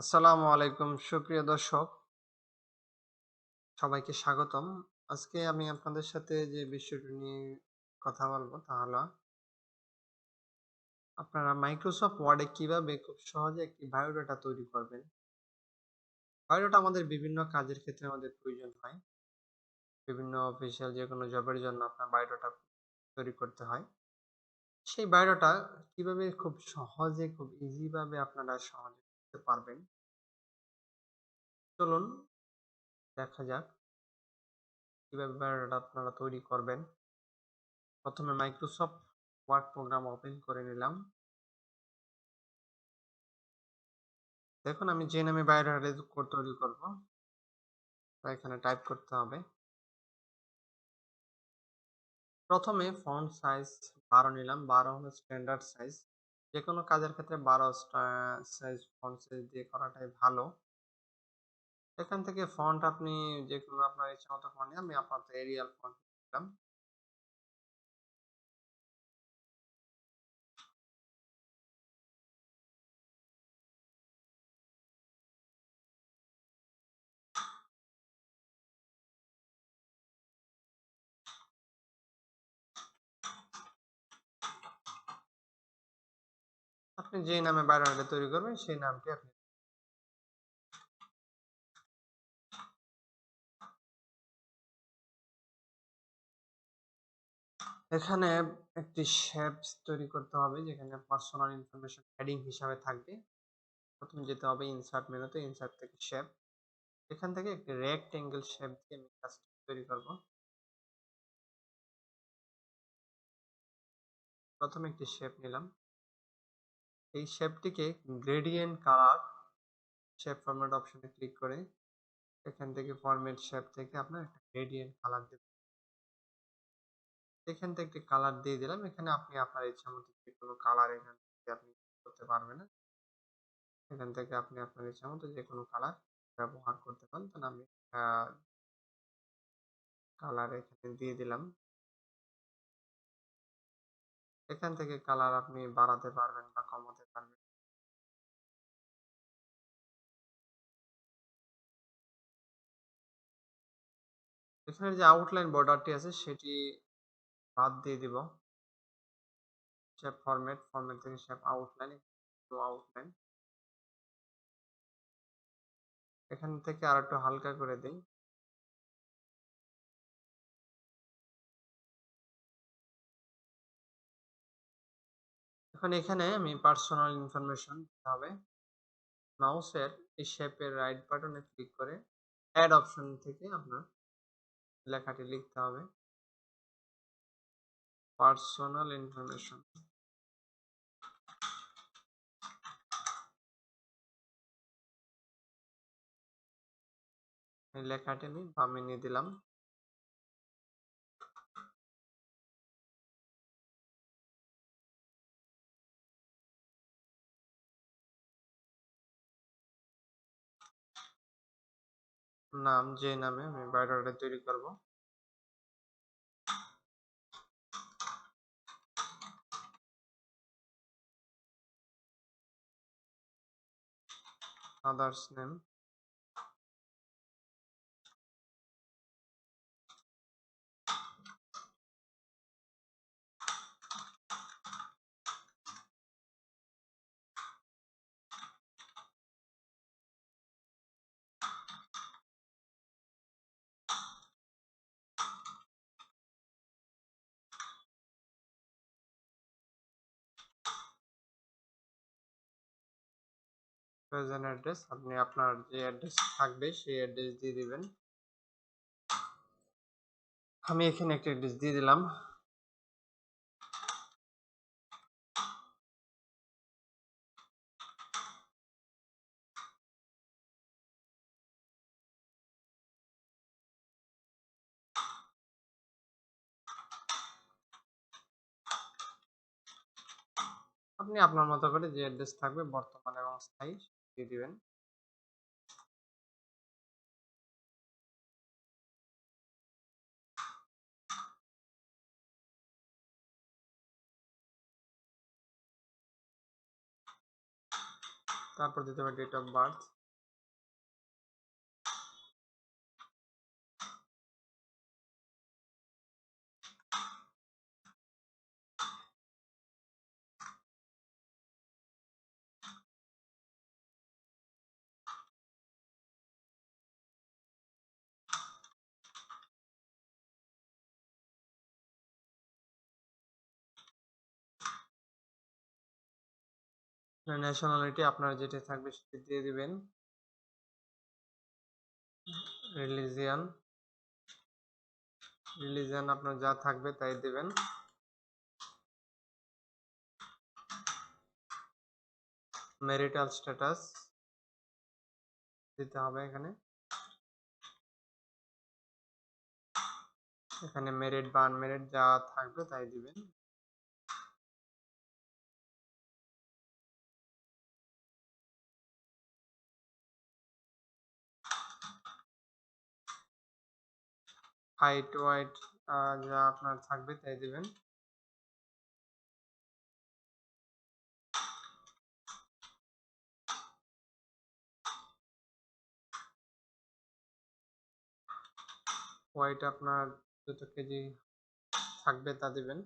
আসসালামু আলাইকুম সুপ্রিয় দর্শক, সবাইকে স্বাগতম। আজকে আমি আপনাদের সাথে যে বিষয়টি নিয়ে কথা বলবো তা হলো আপনারা মাইক্রোসফট ওয়ার্ডে কিভাবে খুব সহজে একটি বায়োডাটা তৈরি করবেন। বায়োডাটা আমাদের বিভিন্ন কাজের ক্ষেত্রে আমাদের প্রয়োজন হয়। বিভিন্ন অফিসিয়াল যেকোনো জবের জন্য আপনার বায়োডাটা তৈরি করতে হয়। সেই বায়োডাটা কিভাবে খুব সহজে খুব ইজি ভাবে আপনারা সহজে করতে পারবেন। চলুন দেখা যাক কিভাবে বায়োডাটা আপনারা তৈরি করবেন। প্রথমে মাইক্রোসফট ওয়ার্ড প্রোগ্রাম ওপেন করে নিলাম। দেখুন আমি যে নামে বায়োডাটা তৈরি করব তা এখানে টাইপ করতে হবে। প্রথমে ফন্ট সাইজ 12 নিলাম। 12 হলো স্ট্যান্ডার্ড সাইজ। যে কোনো কাজের ক্ষেত্রে 12 সাইজ ফন্ট সাইজ দিয়ে করাটাই ভালো। এখান থেকে ফন্ট আপনি যে কোনো আপনার ইচ্ছা মতো ফন্ট নিয়ে আমি আপাতত এরিয়াল ফন্ট দিলাম। আপনি যে নামে বায়োডাটা তৈরি করবেন সেই নামটি আপনি এখানে একটি শেপস তৈরি করতে হবে যেখানে পার্সোনাল ইনফরমেশন হেডিং হিসাবে থাকবে। প্রথমে যেতে হবে ইনসার্ট মেনুতে, ইনসার্ট থেকে শেপ। এখান থেকে একটি রেক্টেঙ্গেল শেপ দিয়ে আমি কাজটি তৈরি করব। প্রথমে একটি শেপ নিলাম। এই শেপটিকে গ্রেডিয়েন্ট কালার শেপ ফরম্যাট অপশনে ক্লিক করে এখান থেকে ফরম্যাট শেপ থেকে আপনার একটা গ্রেডিয়েন্ট কালার দেবেন। এখান থেকে একটি কালার দিয়ে দিলাম। এখানে আপনি আপনার ইচ্ছা মতো যে কোনো কালার এখান থেকে আপনি করতে পারবেন না। এখান থেকে আপনি আপনার ইচ্ছা মতো যে কোনো কালার ব্যবহার করতে পারেন। তাহলে আমি কালার এখানে দিয়ে দিলাম। এখান থেকে কালার আপনি বাড়াতে পারবেন বা কমাতে পারবেন। এখানে যে আউটলাইন বর্ডারটি আছে সেটি বাদ দিয়ে দিব। শেপ ফরম্যাট, ফরম্যাট থেকে শেপ আউটলাইন, আউটলাইন এখান থেকে আরেকটু হালকা করে দেই। এখন এখানে আমি পার্সোনাল ইনফরমেশন দিতে হবে। মাউসের এই শেপের রাইট বাটনে ক্লিক করে অ্যাড অপশন থেকে আপনার লেখাটি লিখতে হবে। Personal information. এই লেখাটি আমি বামে নিয়ে দিলাম। নাম যে নামে আমি বায়োডাটা তৈরি করব। Others name. প্রেজেন্ট অ্যাড্রেস, আপনি আপনার যে অ্যাড্রেস থাকবে সেই অ্যাড্রেস দিয়ে দিবেন। আমি এখানে একটা অ্যাড্রেস দিয়ে দিলাম। আপনি আপনার মতো করে যে অ্যাড্রেস থাকবে বর্তমান এবং স্থায়ী দিয়ে দিবেন। তারপর দিতে হবে ডেট অফ বার্থ, ন্যাশনালিটি আপনার যেটা থাকবে সেটা দিয়ে দিবেন, রিলিজিয়ান, রিলিজিয়ান আপনার যা থাকবে তাই দিবেন, ম্যারিটাল স্ট্যাটাস দিতে হবে এখানে, এখানে মেরিট বা আনমেরিট যা থাকবে তাই দিবেন, হাইট ওয়াইট যা আপনার থাকবে তাই দিবেন, ওয়াইট আপনার যত কেজি থাকবে তা দিবেন।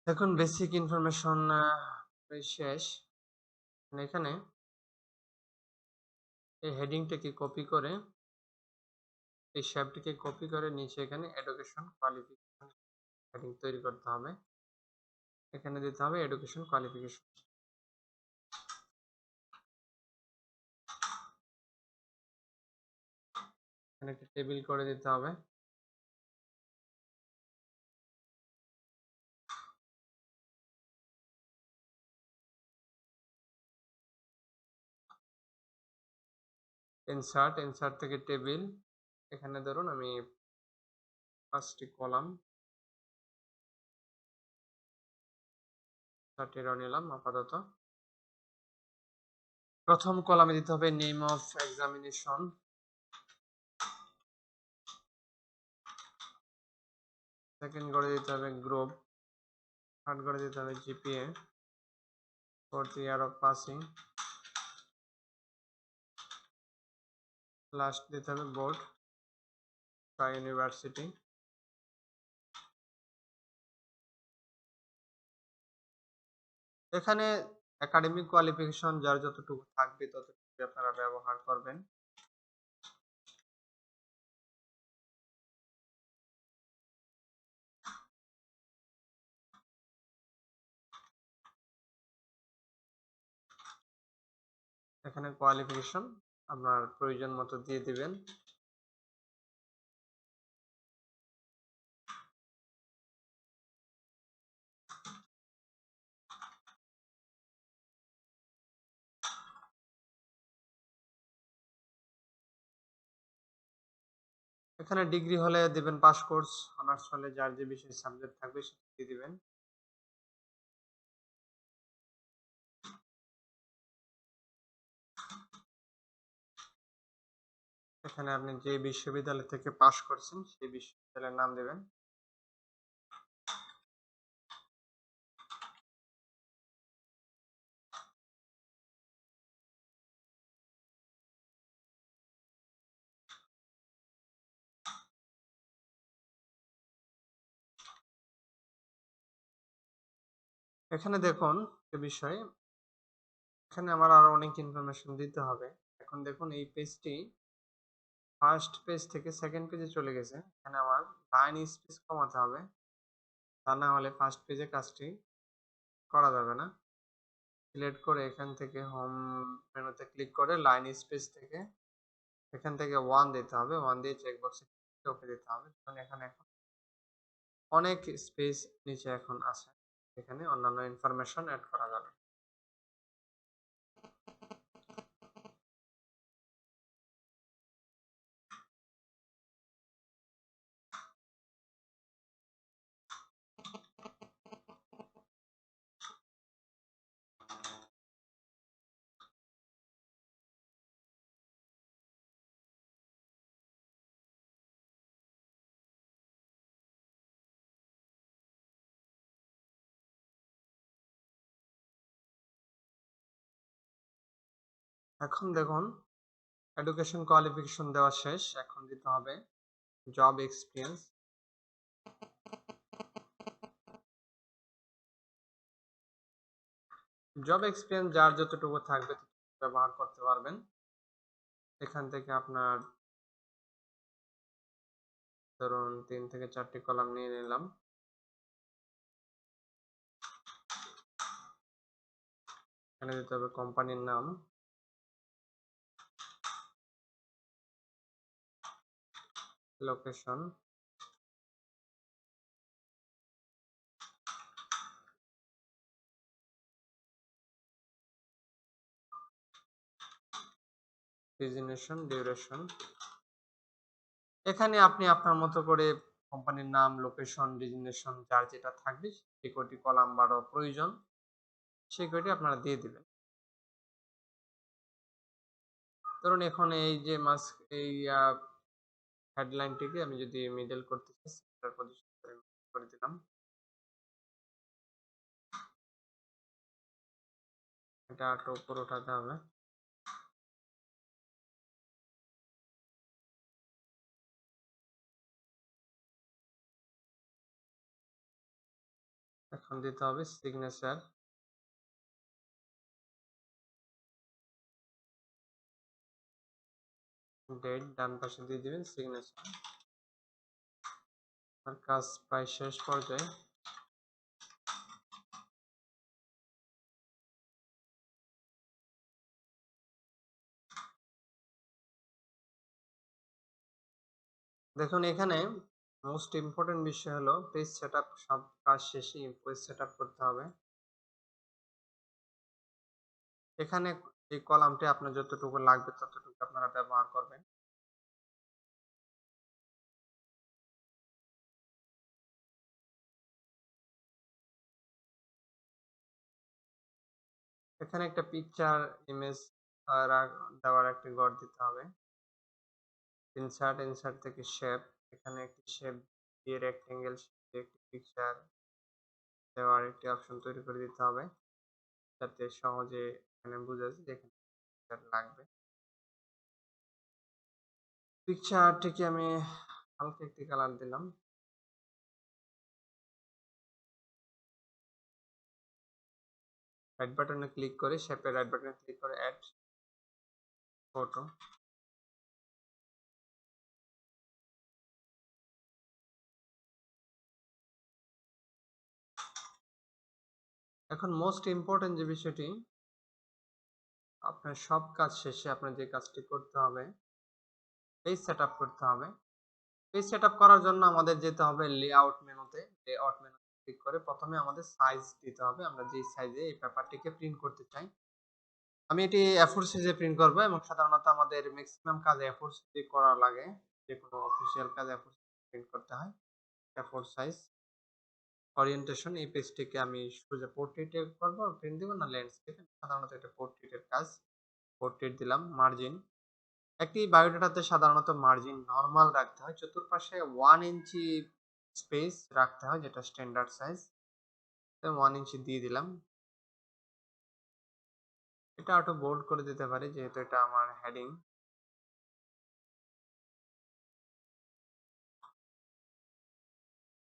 এখন বেসিক ইনফরমেশন শেষ। এখানে এই হেডিংটাকে কপি করে, এই শ্যাপটিকে কপি করে নিচে এখানে এডুকেশন কোয়ালিফিকেশন হেডিং তৈরি করতে হবে। এখানে দিতে হবে এডুকেশন কোয়ালিফিকেশন, এখানে একটা টেবিল করে দিতে হবে। ইনসার্ট, ইনসার্ট থেকে টেবিল, এখানে ধরুন আমি 5টি কলাম 4টি রো নিলাম আপাতত। প্রথম কলামে দিতে হবে নেম অফ এক্সামিনেশন, সেকেন্ড করে দিতে হবে গ্রুপ, থার্ড করে দিতে হবে GPA, fourth year of passing, last দিতে হবে বোর্ড বা ইউনিভার্সিটি। এখানে একাডেমিক কোয়ালিফিকেশন যার যতটুকু থাকবে ততটুকু আপনারা ব্যবহার করবেন। এখানে কোয়ালিফিকেশন আপনার প্রয়োজন মতো দিয়ে দিবেন। এখানে ডিগ্রি হলে দিবেন পাস কোর্স, অনার্স হলে যার যে বিষয় সাবজেক্ট থাকবে সেটা দিয়ে দিবেন। এখানে আপনি যে বিশ্ববিদ্যালয় থেকে পাস করছেন সেই বিশ্ববিদ্যালয়ের নাম দেবেন। এখানে দেখুন যে বিষয়, এখানে আমার আরো অনেক ইনফরমেশন দিতে হবে। এখন দেখুন এই পেজটি ফার্স্ট পেজ থেকে সেকেন্ড পেজে চলে গেছে। এখানে আমার লাইন স্পেস কমাতে হবে, তা না হলে ফার্স্ট পেজে কাজটি করা যাবে না। সিলেক্ট করে এখান থেকে হোম মেনুতে ক্লিক করে লাইন স্পেস থেকে এখান থেকে 1 দিতে হবে, 1 দিয়ে চেকবক্সে ওকে দিতে হবে। কারণ এখানে এখন অনেক স্পেস নিচে এখন আছে, এখানে অন্যান্য ইনফরমেশন অ্যাড করা যাবে। এখন দেখুন এডুকেশন কোয়ালিফিকেশন দেওয়া শেষ, এখন দিতে হবে জব এক্সপিরিয়েন্স। জব এক্সপিরিয়েন্স যার যতটুকু থাকবে ব্যবহার করতে পারবেন। এখান থেকে আপনার ধরুন 3 থেকে 4টি কলাম নিয়ে নিলাম। এখানে দিতে হবে কোম্পানির নাম, লোকেশন, ডেজিগনেশন, ডিউরেশন। এখানে আপনি আপনার মতো করে কোম্পানির নাম, লোকেশন, ডেজিগনেশন যার যেটা থাকবে সেই কয়টি কলাম বারো প্রয়োজন সেই কয়টি আপনারা দিয়ে দিবেন। ধরুন এখন এই যে এই হেডলাইনটিকে আমি যদি মিডল করতে চাই, সেন্টার পজিশন করে দিলাম। এটা একটু উপর উঠাতে হবে। এখন দিতে হবে সিগনেচার, ডেট ডান পাশে দিয়ে দিবেন, সিগনেচার। আর কাজ প্রায় শেষ পর্যায়ে। দেখুন এখানে মোস্ট ইম্পর্টেন্ট বিষয় হলো পেজ সেটআপ। সব কাজ শেষে পেজ সেটআপ করতে হবে। এখানে এই কলামটি আপনার যতটুকু লাগবে ততটুকু আপনারা ব্যবহার করবেন। এখানে একটা পিকচার ইমেজ দেওয়ার একটা ঘর দিতে হবে। ইনসার্ট থেকে শেপ, এখানে একটি শেপ দিয়ে রেক্টেঙ্গেল দিয়ে একটি পিকচার দেওয়ার একটি অপশন তৈরি করে দিতে হবে, যাতে সহজে এখানে বোঝা যায় যে এখানে পিকচার লাগবে। পিকচারটিকে আমি হালকা একটি কালার দিলাম। রাইট বাটনে ক্লিক করে শেপের রাইট বাটনে ক্লিক করে অ্যাড ফটো। এখন মোস্ট ইম্পর্টেন্ট যে বিষয়টি, আপনার সব কাজ শেষে আপনার যে কাজটি করতে হবে পেজ সেটআপ করতে হবে। পেজ সেটআপ করার জন্য আমাদের যেতে হবে লেআউট মেনুতে। লেআউট মেনু ক্লিক করে প্রথমে আমাদের সাইজ দিতে হবে, আমরা যে সাইজে এই পেপারটিকে প্রিন্ট করতে চাই। আমি এটি A4 সাইজে প্রিন্ট করব এবং সাধারণত আমাদের ম্যাক্সিমাম কাজ A4 সাইজে করা লাগে, যে কোনো অফিসিয়াল কাজ A4 প্রিন্ট করতে হয়। A4 সাইজ ওরিয়েন্টেশন, এই পেজটিকে আমি সোজা পোর্ট্রেটে করব, প্রিন্ট দিব না ল্যান্ডস্কেপ, সাধারণত এটা পোর্ট্রেটের কাজ। পোর্ট্রেট দিলাম। মার্জিন, একটি বায়োডাটাতে সাধারণত মার্জিন নরমাল রাখতে হয়, চতুর্পাশে 1 ইঞ্চি স্পেস রাখতে হয়, যেটা স্ট্যান্ডার্ড সাইজ। 1 ইঞ্চি দিয়ে দিলাম। এটা একটু বোল্ড করে দিতে পারি যেহেতু এটা আমার হেডিং।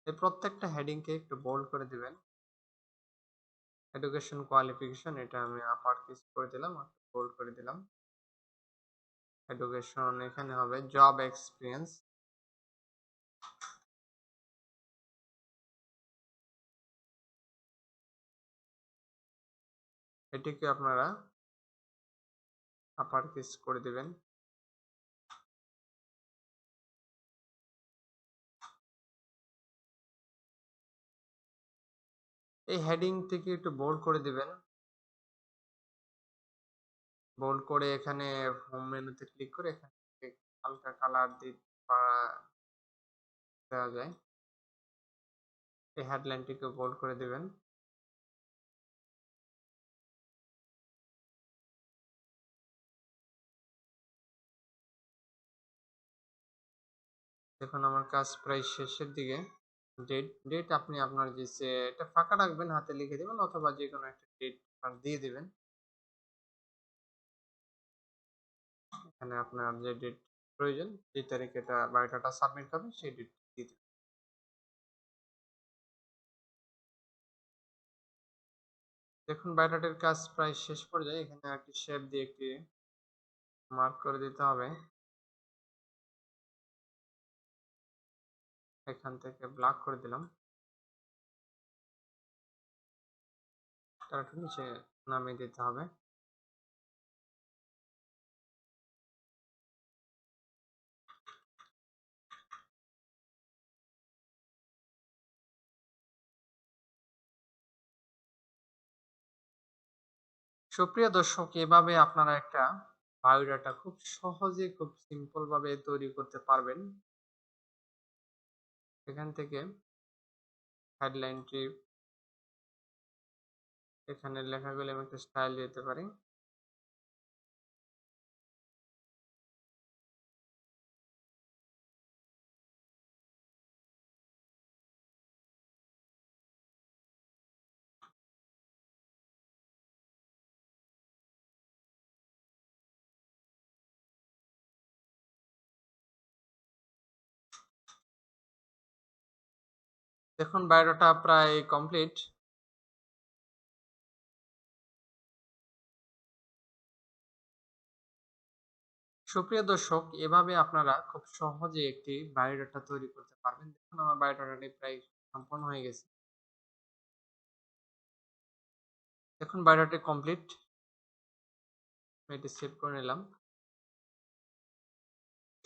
এই প্রত্যেকটা হেডিংকে একটু বোল্ড করে দিবেন। এডুকেশন কোয়ালিফিকেশন, এটা আমি আপার কেস করে দিলাম, একটু বোল্ড করে দিলাম। এডুকেশন, এখানে হবে জব এক্সপিরিয়েন্স। এটিকে আপনারা আপার কেস করে দিবেন। এই হেডিং থেকে একটু বোল্ড করে দিবেন। বোল্ড করে এখানে হোম মেনুতে ক্লিক করে এখানে হালকা কালার দেওয়া যায়। এই হেডলাইনটিকে বোল্ড করে দিবেন। দেখুন আমার কাজ প্রায় শেষের দিকে। ডেট আপনি আপনার যে এটা ফাঁকা রাখবেন, হাতে লিখে দিবেন অথবা যে কোনো একটা ডেট দিয়ে দিবেন। এখানে আপনার যে ডেট প্রয়োজন, যে তারিখে এটা বায়োডাটা সাবমিট হবে সেই ডেট দিতে। দেখুন বায়োডাটার কাজ প্রায় শেষ পর্যায়ে। এখানে একটি শেপ দিয়ে একটি মার্ক করে দিতে হবে। এখান থেকে ব্লক করে দিলাম। তারপর নিচে নামিয়ে দিতে হবে। সুপ্রিয় দর্শক, এভাবে আপনারা একটা বায়োডাটা খুব সহজে, খুব সিম্পল ভাবে তৈরি করতে পারবেন। এখান থেকে হেডলাইনটি, এখানে লেখাগুলো আমি একটা স্টাইল দিতে পারি। দেখুন বায়োডাটা প্রায় কমপ্লিট। সুপ্রিয় দর্শক, এভাবে আপনারা খুব সহজে একটি বায়োডাটা তৈরি করতে পারবেন। দেখুন আমার বায়োডাটাটি প্রায় সম্পূর্ণ হয়ে গেছে। দেখুন বায়োডাটা কমপ্লিট। আমি এটি সেভ করে নিলাম।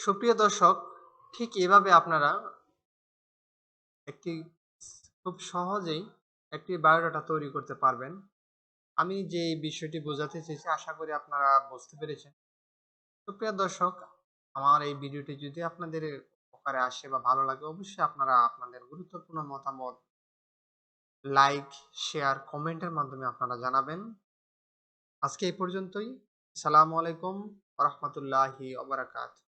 সুপ্রিয় দর্শক, ঠিক এভাবে আপনারা একটি খুব সহজেই একটি বায়োডাটা তৈরি করতে পারবেন। আমি যে বিষয়টি বোঝাতে চেয়েছি আশা করি আপনারা বুঝতে পেরেছেন। সুপ্রিয় দর্শক, আমার এই ভিডিওটি যদি আপনাদের উপকারে আসে বা ভালো লাগে, অবশ্যই আপনারা আপনাদের গুরুত্বপূর্ণ মতামত লাইক, শেয়ার, কমেন্টের মাধ্যমে আপনারা জানাবেন। আজকে এই পর্যন্তই। আসসালামু আলাইকুম ওয়া রাহমাতুল্লাহি ওয়া বারাকাতুহু।